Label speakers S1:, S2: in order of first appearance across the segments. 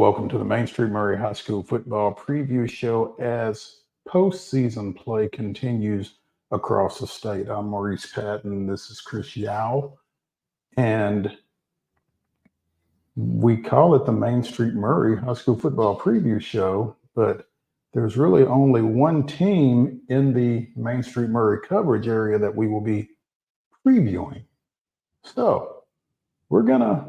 S1: welcome to the Main Street Maury High School football preview show as postseason play continues across the state. I'm Maurice Patton. This is Chris Yao. And we call it the Main Street Maury High School football preview show, but there's really only one team in the Main Street Maury coverage area that we will be previewing. So we're going to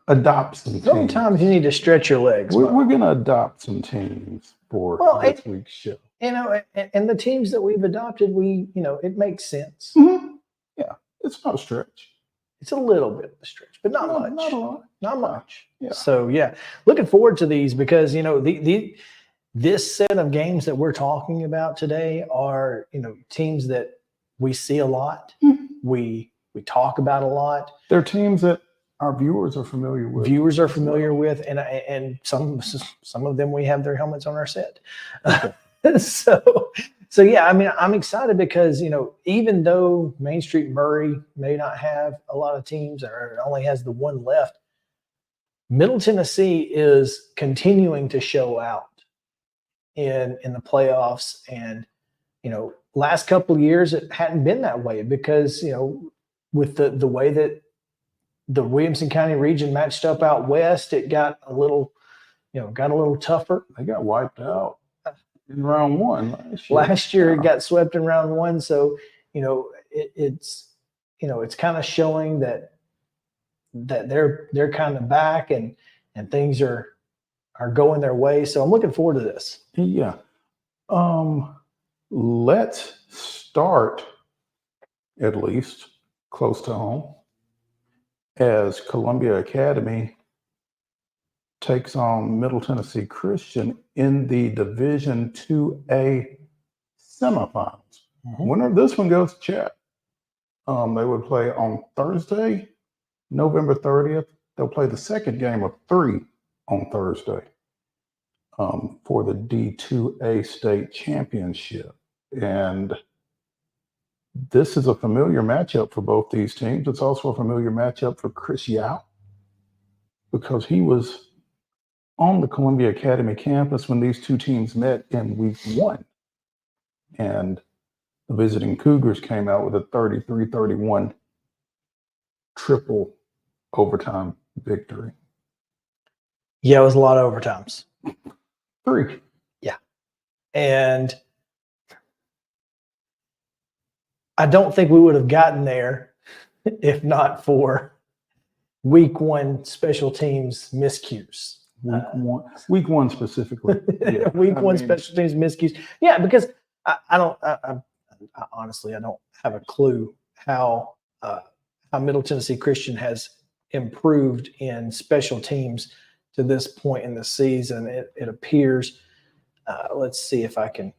S1: adopt some teams.
S2: Sometimes you need to stretch your legs.
S1: We're going to adopt some teams for this week's show.
S2: You know, and the teams that we've adopted, it makes sense.
S1: Mm-hmm. Yeah, it's not a stretch.
S2: It's a little bit of a stretch, but not much.
S1: Not a lot.
S2: Not much.
S1: Yeah.
S2: So, looking forward to these because, this set of games that we're talking about today are, teams that we see a lot. Mm-hmm. We talk about a lot.
S1: They're teams that our viewers are familiar with.
S2: And some of them we have their helmets on our set. Okay. So yeah, I mean, I'm excited because even though Main Street Maury may not have a lot of teams or only has the one left, Middle Tennessee is continuing to show out in the playoffs. And last couple of years it hadn't been that way because with the way that the Williamson County region matched up out west, it got a little tougher.
S1: They got wiped out in round one
S2: last year. It got swept in round one. So, it's kind of showing that they're kind of back and things are going their way. So I'm looking forward to this.
S1: Yeah. Let's start at least close to home as Columbia Academy takes on Middle Tennessee Christian in the Division 2A semifinals. Mm-hmm. Winner of this one goes to Chat. They would play on Thursday, November 30th. They'll play the second game of 3 on Thursday for the D2A state championship. And this is a familiar matchup for both these teams. It's also a familiar matchup for Chris Yao because he was on the Columbia Academy campus when these two teams met in week 1. And the visiting Cougars came out with a 33-31 triple overtime victory.
S2: Yeah, it was a lot of overtimes.
S1: 3.
S2: Yeah. And I don't think we would have gotten there if not for week 1 special teams miscues.
S1: Week one specifically.
S2: Yeah. Week one special teams miscues. Yeah, because I honestly don't have a clue how Middle Tennessee Christian has improved in special teams to this point in the season. It appears. Let's see if I can.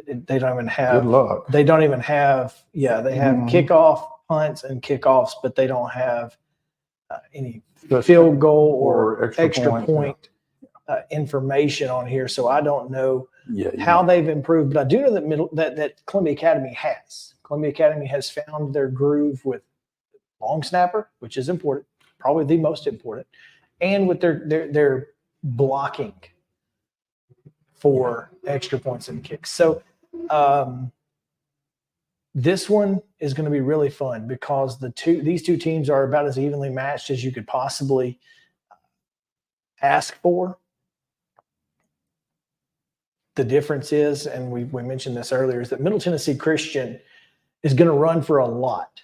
S2: They don't even have.
S1: Good luck.
S2: They don't even have. Yeah, they have kickoff, punts, and kickoffs, but they don't have any field goal or extra point information on here. So I don't know how they've improved, but I do know that Columbia Academy has. Columbia Academy has found their groove with long snapper, which is important, probably the most important, and with their blocking for extra points and kicks. So this one is going to be really fun because these two teams are about as evenly matched as you could possibly ask for. The difference is, and we mentioned this earlier, is that Middle Tennessee Christian is going to run for a lot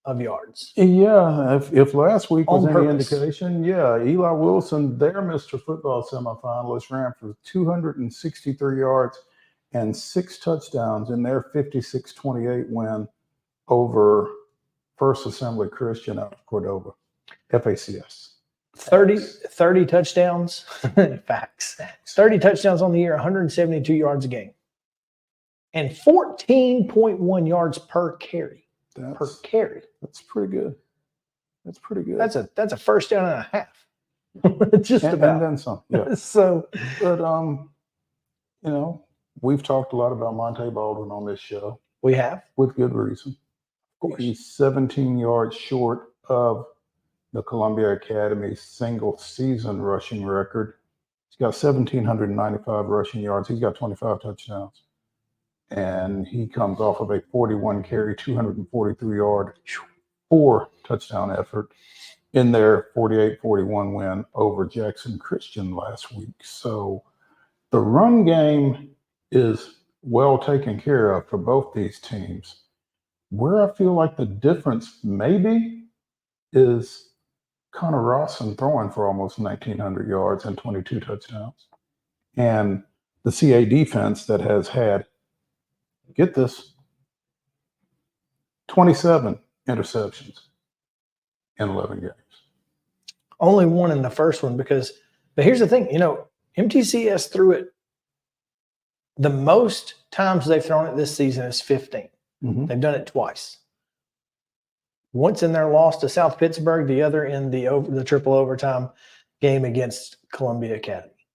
S2: of yards.
S1: Yeah, if last week was any indication, Eli Wilson, their Mr. Football semifinalist, ran for 263 yards and 6 touchdowns in their 56-28 win over First Assembly Christian out of Cordova, FACS.
S2: 30 touchdowns, facts. 30 touchdowns on the year, 172 yards a game, and 14.1 yards per carry. That's pretty good. That's a first down and a half. Just about.
S1: And then some. Yeah.
S2: So,
S1: but we've talked a lot about Monte Baldwin on this show.
S2: We have.
S1: With good reason. He's 17 yards short of the Columbia Academy single season rushing record. He's got 1,795 rushing yards. He's got 25 touchdowns. And he comes off of a 41 carry, 243 yard, 4 touchdown effort in their 48-41 win over Jackson Christian last week. So the run game is well taken care of for both these teams. Where I feel like the difference maybe is Connor Rawson throwing for almost 1,900 yards and 22 touchdowns. And the CA defense that has had, get this, 27 interceptions in 11 games.
S2: Only one in the first one but here's the thing, MTCS threw it, the most times they've thrown it this season is 15.
S1: Mm-hmm.
S2: They've done it twice. Once in their loss to South Pittsburgh, the other in the triple overtime game against Columbia Academy.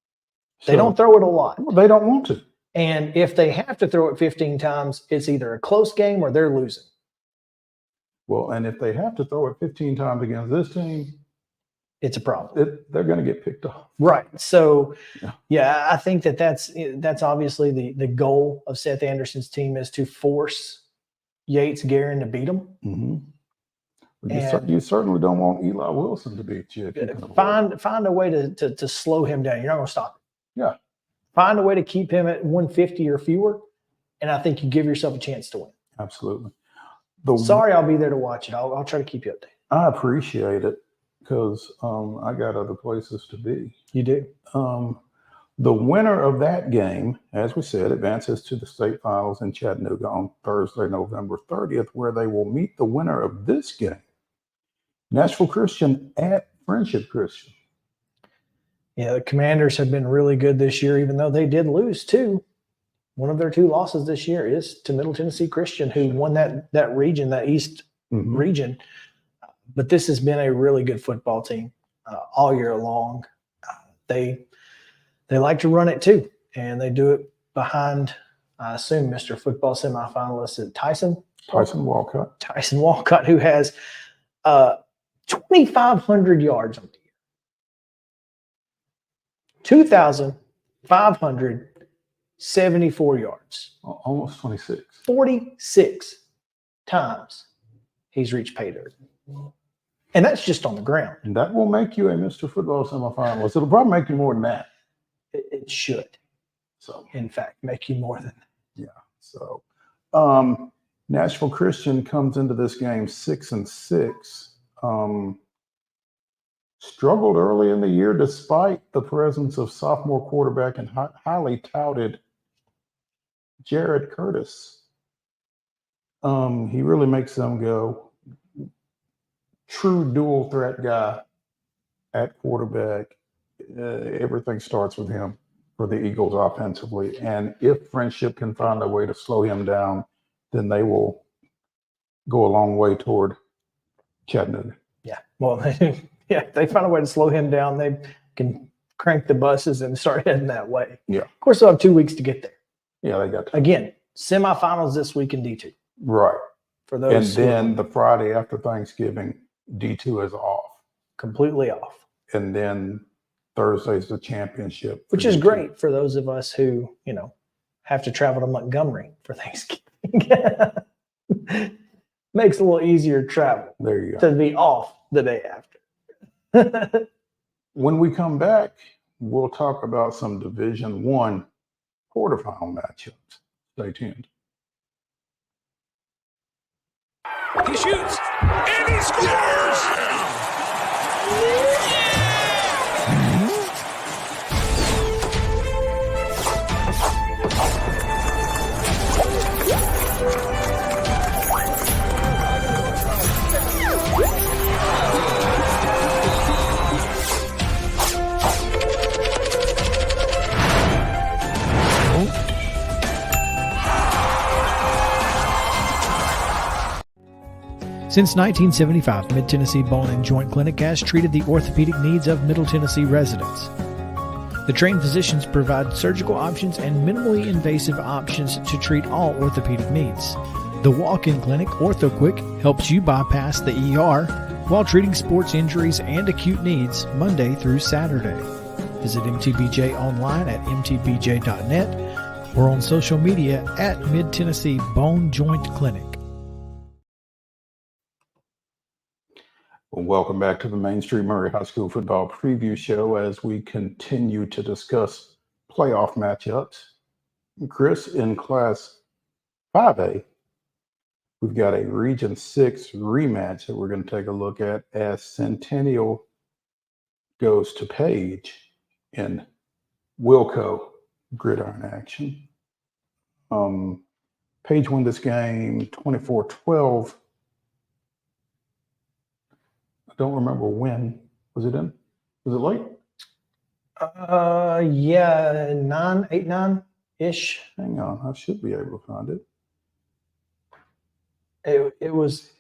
S2: They don't throw it a lot.
S1: Well, they don't want to.
S2: And if they have to throw it 15 times, it's either a close game or they're losing.
S1: Well, and if they have to throw it 15 times against this team,
S2: it's a problem.
S1: They're going to get picked off.
S2: Right. So, yeah, I think that's obviously the goal of Seth Anderson's team is to force Yates Guerin to beat them.
S1: Mm-hmm. You certainly don't want Eli Wilson to beat you.
S2: Find a way to slow him down. You're not going to stop him.
S1: Yeah.
S2: Find a way to keep him at 150 or fewer, and I think you give yourself a chance to win.
S1: Absolutely.
S2: Sorry, I'll be there to watch it. I'll try to keep you updated.
S1: I appreciate it because I got other places to be.
S2: You do.
S1: The winner of that game, as we said, advances to the state finals in Chattanooga on Thursday, November 30th, where they will meet the winner of this game, Nashville Christian at Friendship Christian.
S2: Yeah, the Commanders have been really good this year, even though they did lose too. One of their 2 losses this year is to Middle Tennessee Christian, who won that region, that East region. But this has been a really good football team all year long. They like to run it too, and they do it behind, I assume, Mr. Football semifinalist Tyson
S1: Walcott.
S2: Tyson Walcott, who has 2,500 yards on the year. 2,574 yards.
S1: Almost 26.
S2: 46 times he's reached pay dirt. And that's just on the ground.
S1: And that will make you a Mr. Football semifinalist. It'll probably make you more than that.
S2: It should. So, in fact, make you more than that.
S1: Yeah. So, Nashville Christian comes into this game 6-6. Struggled early in the year despite the presence of sophomore quarterback and highly touted Jared Curtis. He really makes them go. True dual threat guy at quarterback. Everything starts with him for the Eagles offensively. And if Friendship can find a way to slow him down, then they will go a long way toward Chattanooga.
S2: Yeah. Well, if they find a way to slow him down, they can crank the buses and start heading that way.
S1: Yeah. Of
S2: course, they'll have 2 weeks to get there.
S1: Yeah, they got to.
S2: Again, semifinals this week in D2.
S1: Right.
S2: For those.
S1: And then the Friday after Thanksgiving, D2 is off.
S2: Completely off.
S1: And then Thursday's the championship.
S2: Which is great for those of us who, have to travel to Montgomery for Thanksgiving. Makes it a little easier travel.
S1: There you go.
S2: To be off the day after.
S1: When we come back, we'll talk about some Division I quarterfinal matchups. Stay tuned.
S3: He shoots and he scores!
S2: Since 1975, Mid-Tennessee Bone and Joint Clinic has treated the orthopedic needs of Middle Tennessee residents. The trained physicians provide surgical options and minimally invasive options to treat all orthopedic needs. The walk-in clinic, OrthoQuick, helps you bypass the ER
S4: while treating sports injuries and acute needs Monday through Saturday. Visit MTBJ online at mtbj.net or on social media at Mid-Tennessee Bone Joint Clinic.
S1: Well, welcome back to the Main Street Maury High School Football Preview Show as we continue to discuss playoff matchups. Chris, in Class 5A, we've got a Region 6 rematch that we're going to take a look at as Centennial goes to Page in Wilco gridiron action. Page won this game 24-12. I don't remember when. Was it late?
S2: Yeah, 8-9-ish.
S1: Hang on, I should be able to find it.
S2: It was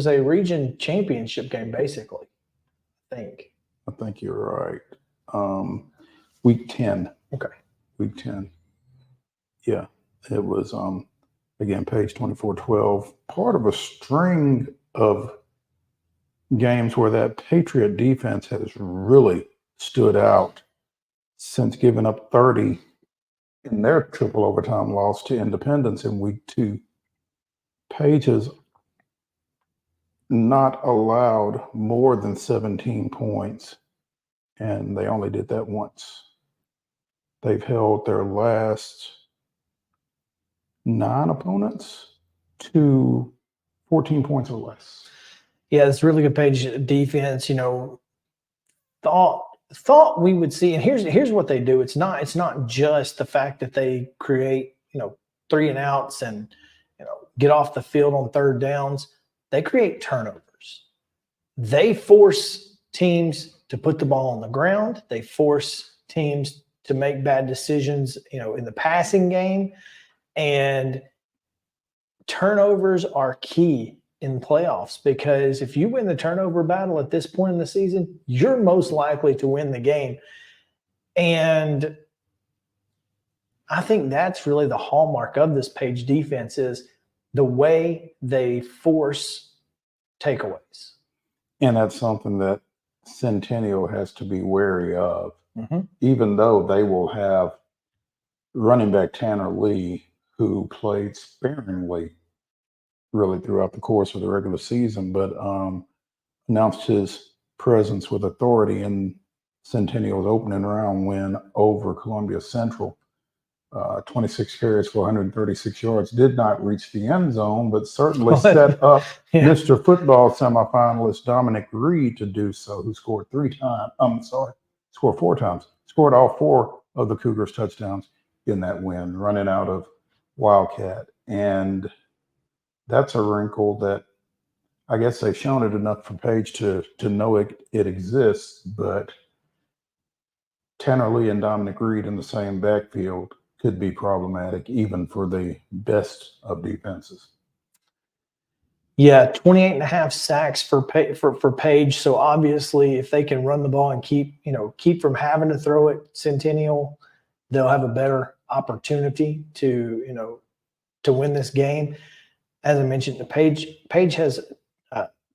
S2: a region championship game, basically, I think
S1: you're right. Week 10.
S2: Okay.
S1: Week 10. Yeah, it was, again, Page 24-12. Part of a string of games where that Patriot defense has really stood out since giving up 30 in their triple overtime loss to Independence in Week 2. Page has not allowed more than 17 points, and they only did that once. They've held their last 9 opponents to 14 points or less.
S2: Yeah, it's really good Page defense. Thought we would see, and here's what they do. It's not just the fact that they create 3 and outs and get off the field on third downs. They create turnovers. They force teams to put the ball on the ground. They force teams to make bad decisions, in the passing game. And turnovers are key in playoffs, because if you win the turnover battle at this point in the season, you're most likely to win the game. And I think that's really the hallmark of this Page defense, is the way they force takeaways.
S1: And that's something that Centennial has to be wary of.
S2: Mm-hmm.
S1: Even though they will have running back Tanner Lee, who played sparingly really throughout the course of the regular season, but announced his presence with authority in Centennial's opening round win over Columbia Central. 26 carries for 136 yards, did not reach the end zone, but certainly set up Mr. Football semifinalist Dominic Reed to do so, who scored 4 times, scored all 4 of the Cougars' touchdowns in that win, running out of Wildcat. And that's a wrinkle that I guess they've shown it enough for Page to know it exists, but Tanner Lee and Dominic Reed in the same backfield could be problematic even for the best of defenses.
S2: Yeah, 28.5 sacks for Page. So obviously, if they can run the ball and keep from having to throw it, Centennial, they'll have a better opportunity to win this game. As I mentioned, Page has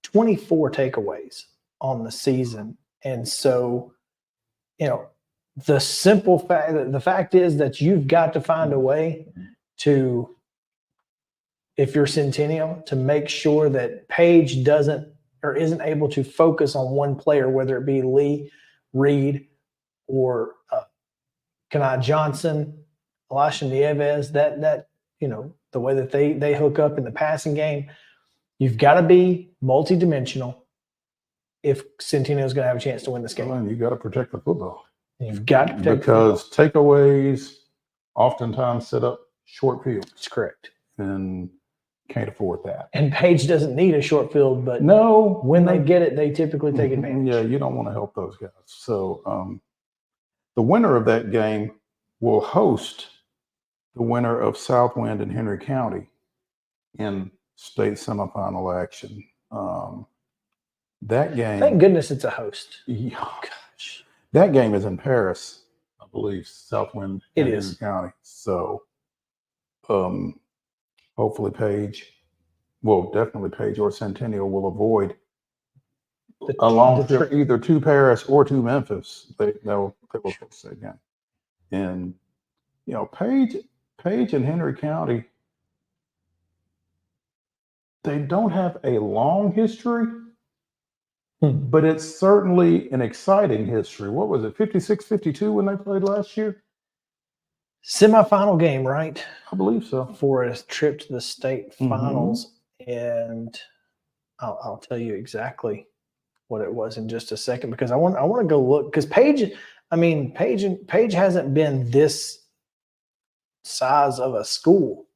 S2: 24 takeaways on the season, and so the fact is that you've got to find a way to, if you're Centennial, to make sure that Page isn't able to focus on one player, whether it be Lee, Reed, or Kenai Johnson, Elisha Nieves, that the way that they hook up in the passing game. You've got to be multidimensional if Centennial is going to have a chance to win this game.
S1: Well, and you got to protect the football.
S2: You've got to protect
S1: because takeaways oftentimes set up short fields.
S2: That's correct.
S1: And can't afford that.
S2: And Page doesn't need a short field, but when they get it, they typically take advantage.
S1: Yeah, you don't want to help those guys. So the winner of that game will host the winner of Southwind and Henry County in state semifinal action. That game.
S2: Thank goodness it's a host.
S1: Yeah, gosh. That game is in Paris, I believe, Southwind and Henry County. So hopefully Page or Centennial will avoid along trip either to Paris or to Memphis. They will host that game. And Page and Henry County, they don't have a long history, but it's certainly an exciting history. What was it, 56-52 when they played last year?
S2: Semifinal game, right?
S1: I believe so.
S2: For a trip to the state finals. And I'll tell you exactly what it was in just a second, because I want to go look, because Page hasn't been this size of a school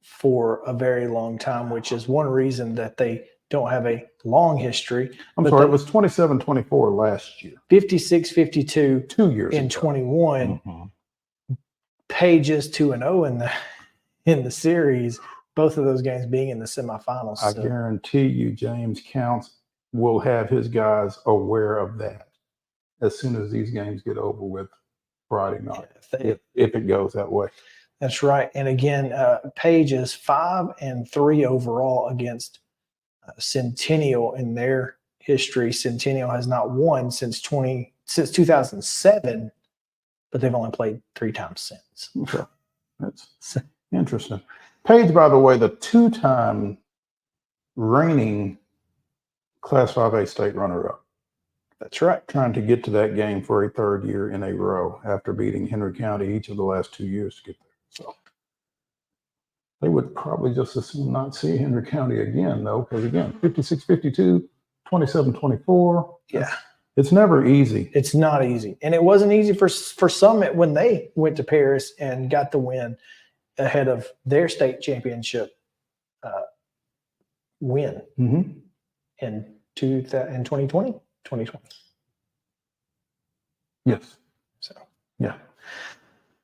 S2: for a very long time, which is one reason that they don't have a long history.
S1: I'm sorry, it was 27-24 last year.
S2: 56-52
S1: 2 years
S2: in
S1: ago.
S2: 21. Page is 2-0 in the series, both of those games being in the semifinals.
S1: I guarantee you James Counts will have his guys aware of that as soon as these games get over with Friday night, if it goes that way.
S2: That's right. And again, Page is 5-3 overall against Centennial in their history. Centennial has not won since 2007, but they've only played 3 times since.
S1: Okay. That's interesting. Page, by the way, the 2-time reigning Class 5A state runner-up.
S2: That's right.
S1: Trying to get to that game for a 3rd year in a row after beating Henry County each of the last 2 years to get there. So they would probably just as soon not see Henry County again, though, because again, 56-52, 27-24.
S2: Yeah.
S1: It's never easy.
S2: It's not easy. And it wasn't easy for Summit when they went to Paris and got the win ahead of their state championship win in 2020. 2020.
S1: Yes.
S2: So
S1: yeah.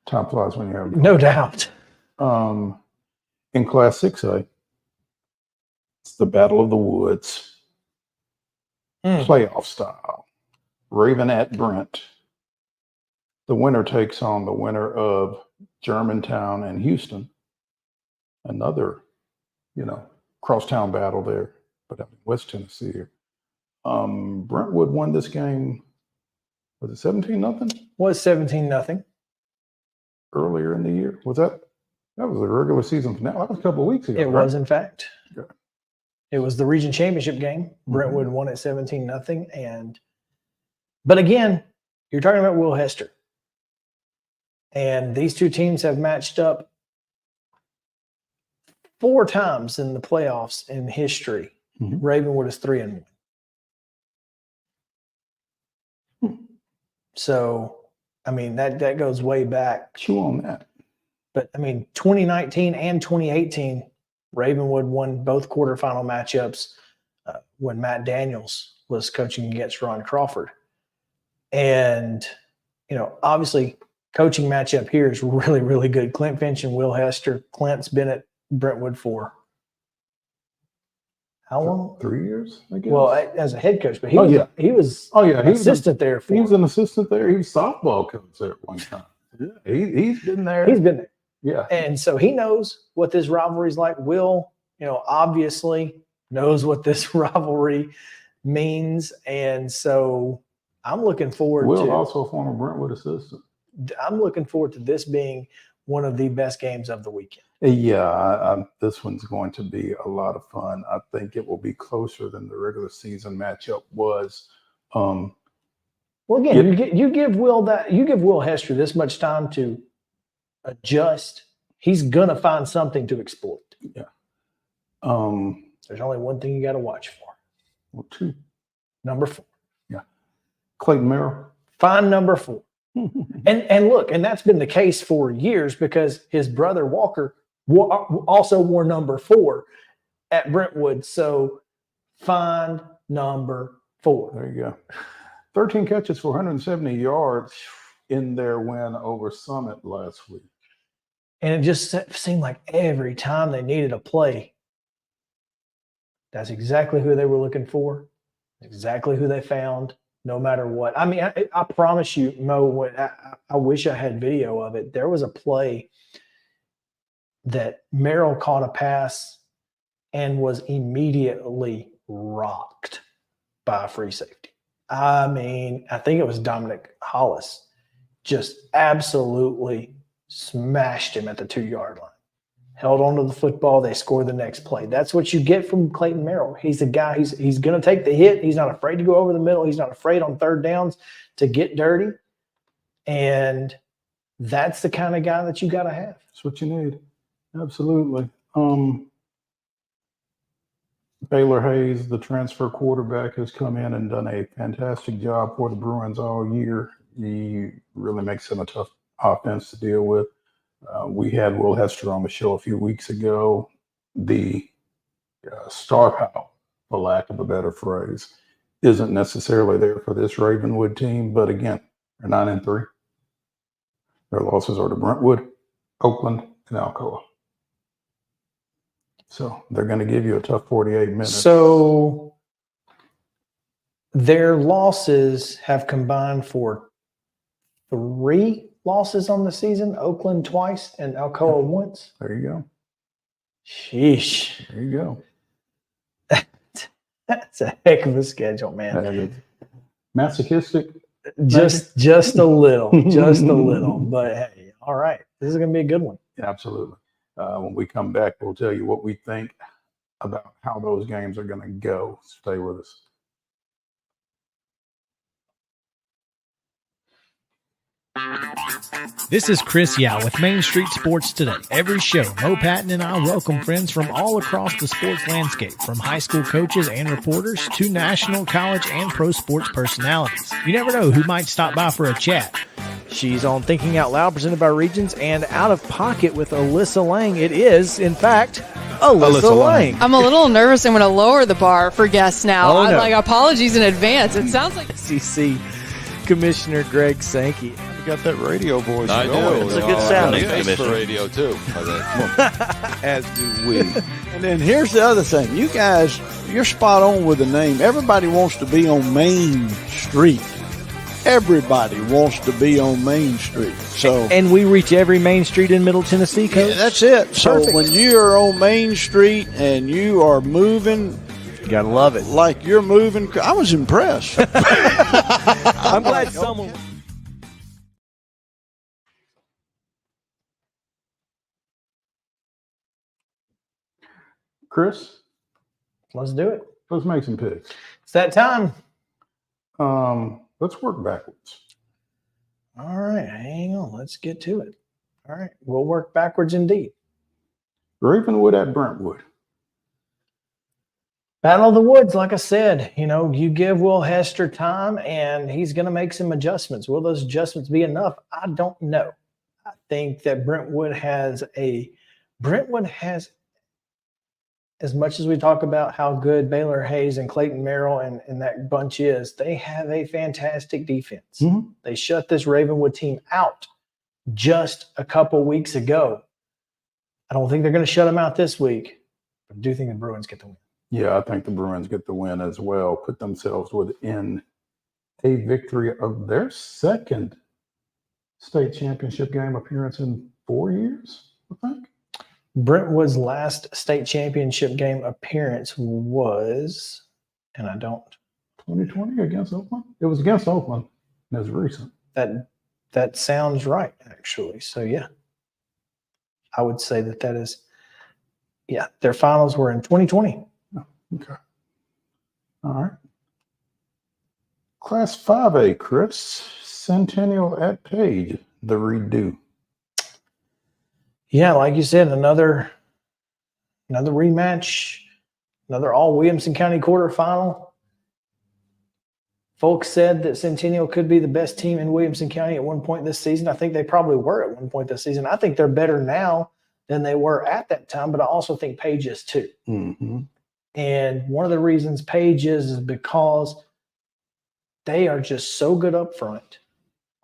S1: Time flies when you're having fun.
S2: No doubt.
S1: In Class 6A, it's the Battle of the Woods. Playoff style. Raven at Brent. The winner takes on the winner of Germantown and Houston. Another, crosstown battle there, but West Tennessee here. Brentwood won this game. Was it 17-0?
S2: Was 17-0
S1: earlier in the year? Was that was the regular season finale? That was a couple of weeks ago.
S2: It was, in fact.
S1: Okay.
S2: It was the region championship game. Brentwood won at 17-0, but again, you're talking about Will Hester, and these two teams have matched up 4 times in the playoffs in history. Ravenwood is 3-1. So, that goes way back.
S1: Chew on that.
S2: But 2019 and 2018, Ravenwood won both quarterfinal matchups when Matt Daniels was coaching against Ron Crawford. And, obviously coaching matchup here is really, really good. Clint Finch and Will Hester. Clint's been at Brentwood for how long?
S1: 3 years, I guess.
S2: Well, as a head coach, but he was assistant there.
S1: He was an assistant there. He was softball coach there at one time. Yeah, he's been there.
S2: He's been there.
S1: Yeah.
S2: And so he knows what this rivalry is like. Will, obviously knows what this rivalry means. And so I'm looking forward to.
S1: Will, also a former Brentwood assistant.
S2: I'm looking forward to this being one of the best games of the weekend.
S1: Yeah, this one's going to be a lot of fun. I think it will be closer than the regular season matchup was.
S2: Well, again, you give Will Hester this much time to adjust. He's gonna find something to exploit.
S1: Yeah.
S2: There's only one thing you got to watch for.
S1: Well, 2.
S2: Number 4.
S1: Yeah. Clayton Merrill.
S2: Find number 4. And look, and that's been the case for years because his brother Walker also wore number 4 at Brentwood. So find number 4.
S1: There you go. 13 catches for 170 yards in their win over Summit last week.
S2: And it just seemed like every time they needed a play, that's exactly who they were looking for, exactly who they found, no matter what. I promise you, Mo, I wish I had video of it. There was a play that Merrill caught a pass and was immediately rocked by a free safety. I mean, I think it was Dominic Hollis just absolutely smashed him at the 2-yard line. Held onto the football. They scored the next play. That's what you get from Clayton Merrill. He's a guy, he's going to take the hit. He's not afraid to go over the middle. He's not afraid on third downs to get dirty. And that's the kind of guy that you got to have.
S1: That's what you need. Absolutely. Baylor Hayes, the transfer quarterback, has come in and done a fantastic job for the Bruins all year. He really makes them a tough offense to deal with. We had Will Hester on the show a few weeks ago. The star power, for lack of a better phrase, isn't necessarily there for this Ravenwood team. But again, they're 9-3. Their losses are to Brentwood, Oakland, and Alcoa. So they're going to give you a tough 48 minutes.
S2: So their losses have combined for 3 losses on the season. Oakland twice and Alcoa once.
S1: There you go.
S2: Sheesh.
S1: There you go.
S2: That's a heck of a schedule, man.
S1: That is masochistic.
S2: Just a little, But hey, all right. This is going to be a good one.
S1: Absolutely. When we come back, we'll tell you what we think about how those games are going to go. Stay with us.
S4: This is Chris Yao with Main Street Sports Today. Every show, Mo Patton and I welcome friends from all across the sports landscape, from high school coaches and reporters to national, college, and pro sports personalities. You never know who might stop by for a chat. She's on Thinking Out Loud, presented by Regions, and Out of Pocket with Alyssa Lang. It is, in fact, Alyssa Lang.
S5: I'm a little nervous. I'm going to lower the bar for guests now.
S4: Oh, no.
S5: Apologies in advance. It sounds like
S4: SEC Commissioner Greg Sankey.
S6: You got that radio voice.
S7: I do.
S6: It's a good sound.
S7: Thanks for radio too.
S6: As do we. And then here's the other thing. You guys, you're spot on with the name. Everybody wants to be on Main Street. Everybody wants to be on Main Street. So,
S4: And we reach every main street in Middle Tennessee, Coach.
S6: yeah, that's it. So
S4: Perfect.
S6: when you're on Main Street and you are moving
S4: You got to love it.
S6: like you're moving, I was impressed.
S4: I'm glad someone...
S1: Chris,
S2: Let's do it.
S1: let's make some picks.
S2: It's that time.
S1: Let's work backwards.
S2: All right. Hang on. Let's get to it. All right. We'll work backwards indeed.
S1: Ravenwood at Brentwood.
S2: Battle of the Woods, like I said, you give Will Hester time and he's going to make some adjustments. Will those adjustments be enough? I don't know. I think that Brentwood has, as much as we talk about how good Baylor Hayes and Clayton Merrill and that bunch is, they have a fantastic defense.
S1: Mhm.
S2: They shut this Ravenwood team out just a couple weeks ago. I don't think they're going to shut them out this week, but I do think the Bruins get the win.
S1: Yeah, I think the Bruins get the win as well, put themselves within a victory of their second state championship game appearance in 4 years, I think.
S2: Brentwood's last state championship game appearance was, and I don't,
S1: 2020 against Oakland? It was against Oakland. It was recent.
S2: that sounds right, actually. So, yeah, I would say that is, their finals were in 2020.
S1: Okay. All right. Class 5A, Chris. Centennial at Page, the redo.
S2: Yeah, like you said, another rematch, another all Williamson County quarterfinal. Folks said that Centennial could be the best team in Williamson County at one point this season. I think they probably were at one point this season. I think they're better now than they were at that time, but I also think Page is too.
S1: Mm-hmm.
S2: And one of the reasons Page is because they are just so good up front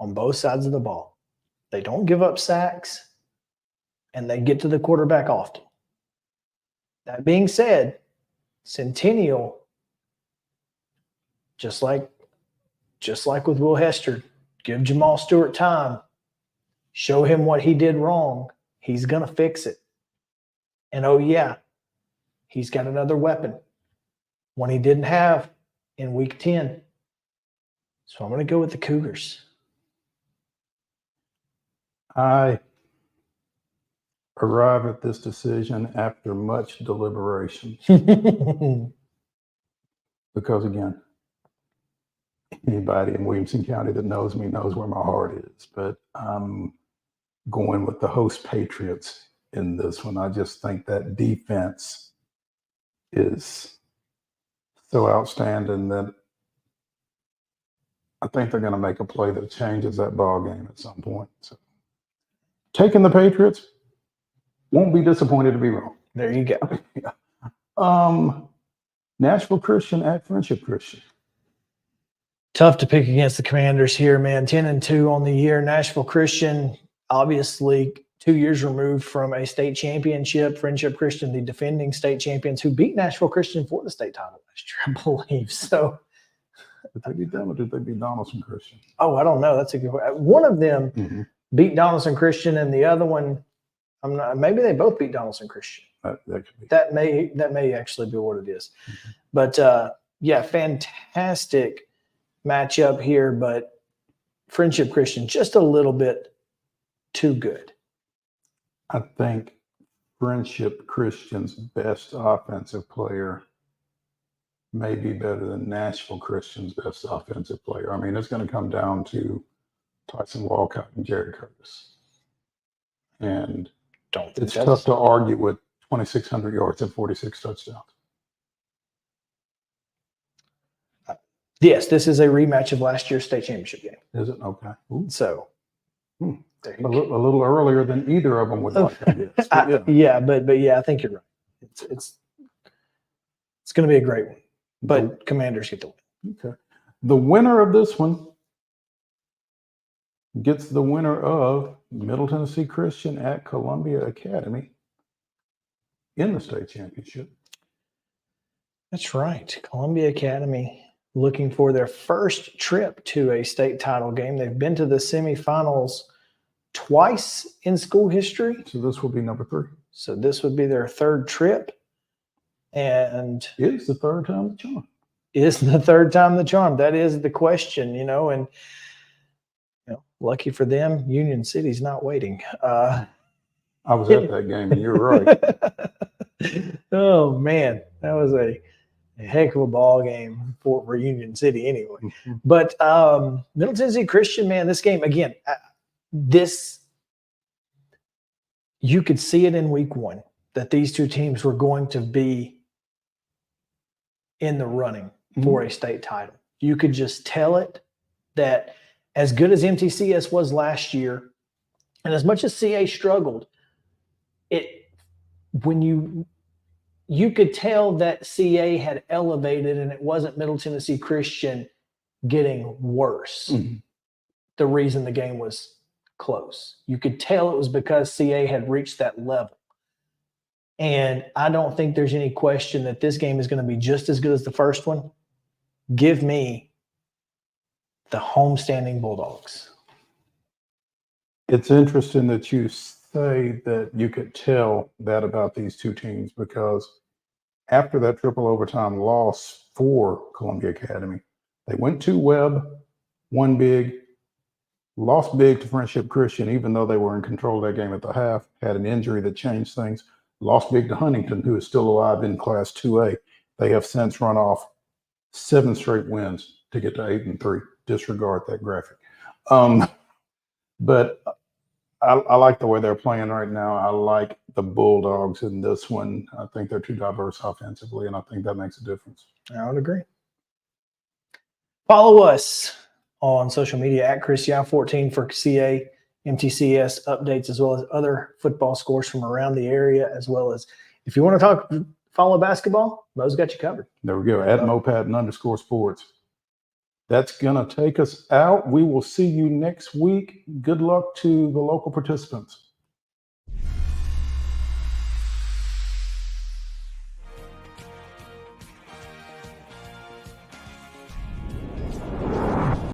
S2: on both sides of the ball. They don't give up sacks, and they get to the quarterback often. That being said, Centennial, just like with Will Hester, give Jamal Stewart time, show him what he did wrong. He's going to fix it. And oh yeah, he's got another weapon. One he didn't have in week 10. So I'm going to go with the Cougars.
S1: I arrive at this decision after much deliberation because, again, anybody in Williamson County that knows me knows where my heart is. But I'm going with the host Patriots in this one. I just think that defense is so outstanding that I think they're going to make a play that changes that ball game at some point. So, taking the Patriots, won't be disappointed to be wrong.
S2: There you go.
S1: Yeah. Nashville Christian at Friendship Christian.
S2: Tough to pick against the Commanders here, man. 10-2 on the year. Nashville Christian, obviously 2 years removed from a state championship. Friendship Christian, the defending state champions, who beat Nashville Christian for the state title last year, I believe. So,
S1: Did they beat them or did they beat Donaldson Christian?
S2: oh, I don't know. That's a good one. One of them beat Donaldson Christian, and the other one, I'm not. Maybe they both beat Donaldson Christian.
S1: That could be.
S2: That may actually be what it is. But yeah, fantastic matchup here. But Friendship Christian just a little bit too good.
S1: I think Friendship Christian's best offensive player may be better than Nashville Christian's best offensive player. I mean, it's going to come down to Tyson Walcott and Jared Curtis. And
S2: Don't think
S1: it's
S2: that's
S1: tough to argue with 2,600 yards and 46 touchdowns.
S2: Yes, this is a rematch of last year's state championship game.
S1: Is it? Okay. Ooh.
S2: So there you
S1: A
S2: go.
S1: little earlier than either of them would like, I guess. But
S2: Yeah, but yeah, I think you're right. It's going to be a great one. But Commanders get the win.
S1: Okay. The winner of this one gets the winner of Middle Tennessee Christian at Columbia Academy in the state championship.
S2: That's right. Columbia Academy looking for their first trip to a state title game. They've been to the semifinals twice in school history.
S1: So this will be number 3.
S2: So this would be their third trip. And
S1: It's the third time the charm.
S2: is the third time the charm? That is the question, and lucky for them, Union City's not waiting.
S1: I was at that game, and you're right.
S2: Oh man, that was a heck of a ball game for Union City anyway. But Middle Tennessee Christian, man, this game again, you could see it in week 1 that these two teams were going to be in the running for a state title. You could just tell it that as good as MTCS was last year, and as much as CA struggled, when you could tell that CA had elevated and it wasn't Middle Tennessee Christian getting worse. The reason the game was close. You could tell it was because CA had reached that level. And I don't think there's any question that this game is going to be just as good as the first one. Give me the homestanding Bulldogs.
S1: It's interesting that you say that you could tell that about these two teams, because after that triple overtime loss for Columbia Academy, they went to Webb, won big, lost big to Friendship Christian, even though they were in control of that game at the half, had an injury that changed things, lost big to Huntington, who is still alive in Class 2A. They have since run off 7 straight wins to get to 8-3. Disregard that graphic. But I like the way they're playing right now. I like the Bulldogs in this one. I think they're too diverse offensively, and I think that makes a difference.
S2: I would agree. Follow us on social media at Christian14 for CA MTCS updates, as well as other football scores from around the area, as well as if you want to follow basketball, Mo's got you covered.
S1: There we go. At @MoPatton_sports. That's going to take us out. We will see you next week. Good luck to the local participants.